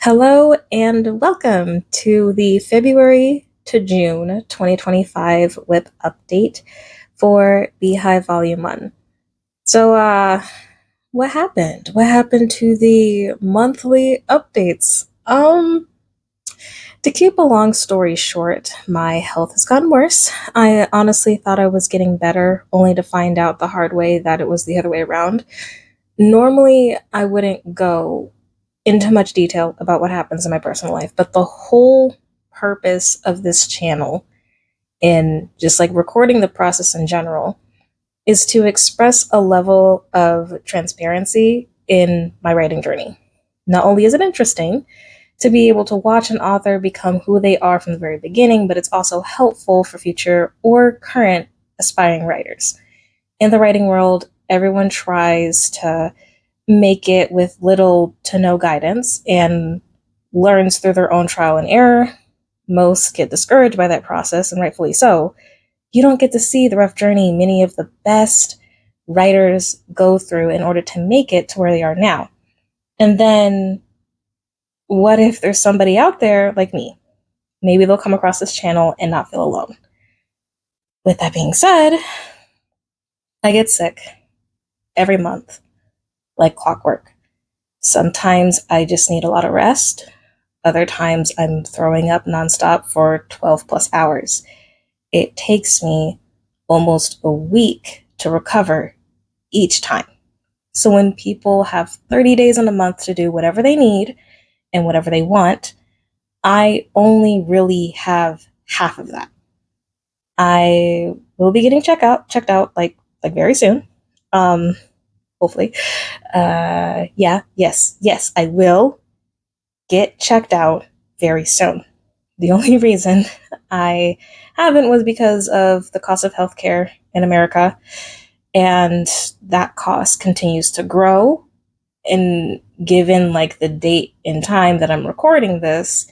Hello and welcome to the February to June 2025 WIP update for Beehive Volume 1. So, what happened? What happened to the monthly updates? To keep a long story short, my health has gotten worse. I honestly thought I was getting better, only to find out the hard way that it was the other way around. Normally, I wouldn't go into much detail about what happens in my personal life, but the whole purpose of this channel and just like recording the process in general is to express a level of transparency in my writing journey. Not only is it interesting to be able to watch an author become who they are from the very beginning, but it's also helpful for future or current aspiring writers. In the writing world, everyone tries to make it with little to no guidance and learns through their own trial and error. Most get discouraged by that process, and rightfully so. You don't get to see the rough journey many of the best writers go through in order to make it to where they are now. And then, what if there's somebody out there like me? Maybe they'll come across this channel and not feel alone. With that being said, I get sick every month, like clockwork. Sometimes I just need a lot of rest. Other times I'm throwing up nonstop for 12 plus hours. It takes me almost a week to recover each time. So when people have 30 days in a month to do whatever they need and whatever they want, I only really have half of that. I will be getting checked out like very soon. Hopefully. Yes, I will get checked out very soon. The only reason I haven't was because of the cost of healthcare in America, and that cost continues to grow. And given like the date and time that I'm recording this,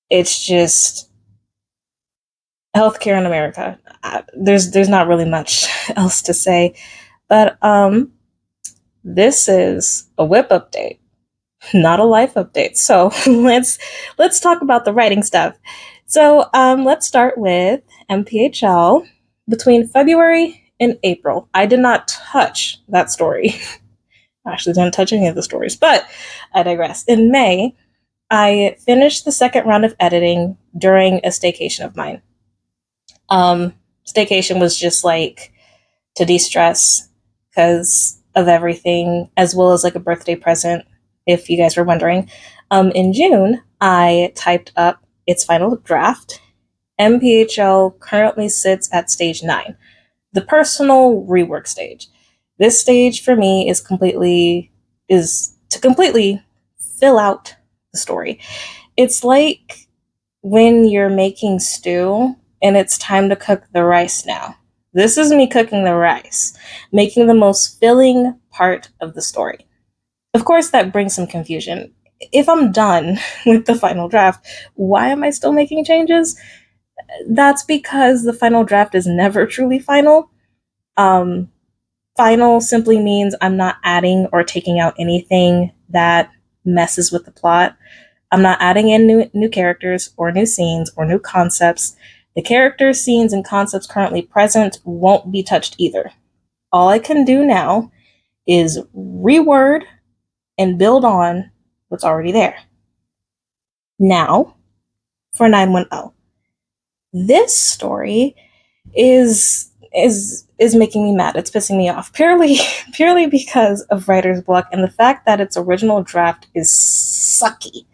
it's just healthcare in America. There's not really much else to say, but this is a WIP update, not a life update. So let's talk about the writing stuff. So let's start with MPHL. Between February and April, I did not touch that story. I actually didn't touch any of the stories, but I digress. In May, I finished the second round of editing during a staycation of mine. Staycation was just like to de-stress because of everything, as well as like a birthday present, if you guys were wondering. In June, I typed up its final draft. MPHL currently sits at stage 9, the personal rework stage. This stage for me is to completely fill out the story. It's like when you're making stew and it's time to cook the rice now. This is me cooking the rice, making the most filling part of the story. Of course, that brings some confusion. If I'm done with the final draft, why am I still making changes? That's because the final draft is never truly final. Um, Final simply means I'm not adding or taking out anything that messes with the plot. I'm not adding in new characters or new scenes or new concepts. The characters, scenes, and concepts currently present won't be touched either. All I can do now is reword and build on what's already there. Now, for 910. This story is making me mad. It's pissing me off purely because of writer's block and the fact that its original draft is sucky.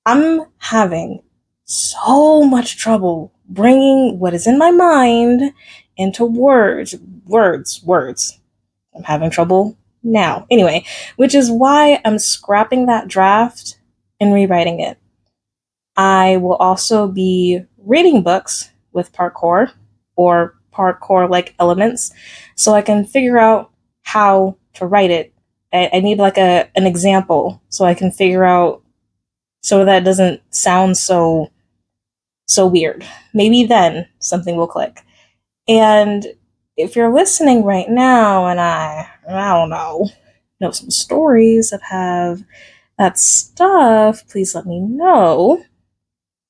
I'm having so much trouble bringing what is in my mind into words. I'm having trouble now. Anyway, which is why I'm scrapping that draft and rewriting it. I will also be reading books with parkour or parkour like elements so I can figure out how to write it. I need like an example so I can figure out so that doesn't sound so weird. Maybe then something will click. And if you're listening right now and I don't know, know some stories that have that stuff, please let me know.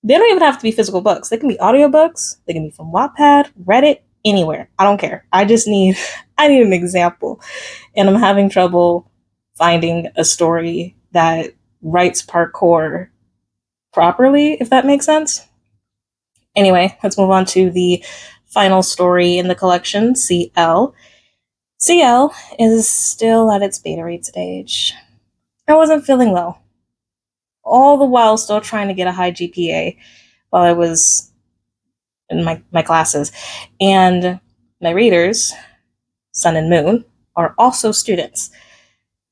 They don't even have to be physical books. They can be audiobooks. They can be from Wattpad, Reddit, anywhere. I don't care. I just need I need an example. And I'm having trouble finding a story that writes parkour properly, if that makes sense. Anyway, let's move on to the final story in the collection, CL. CL is still at its beta read stage. I wasn't feeling well. All the while still trying to get a high GPA while I was in my classes. And my readers, Sun and Moon, are also students.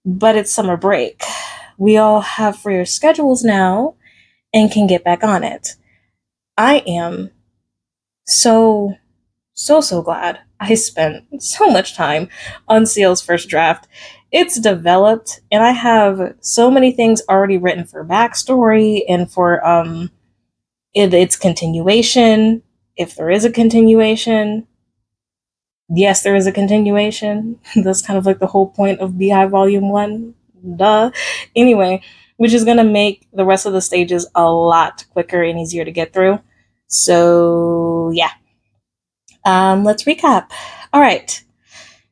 But it's summer break. We all have freer schedules now and can get back on it. I am so glad I spent so much time on CL's first draft. It's developed, and I have so many things already written for backstory and for its continuation. If there is a continuation, yes, there is a continuation. That's kind of like the whole point of Beehive Volume 1. Duh. Anyway, which is going to make the rest of the stages a lot quicker and easier to get through. So, yeah. Let's recap. All right.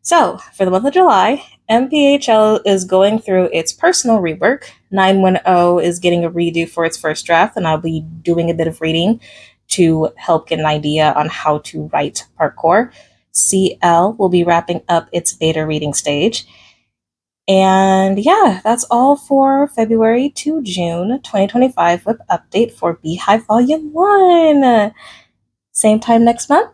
So, for the month of July, MPHL is going through its personal rework. 910 is getting a redo for its first draft, and I'll be doing a bit of reading to help get an idea on how to write parkour. CL will be wrapping up its beta reading stage. And yeah, that's all for February to June 2025 WIP update for Beehive Volume 1. Same time next month,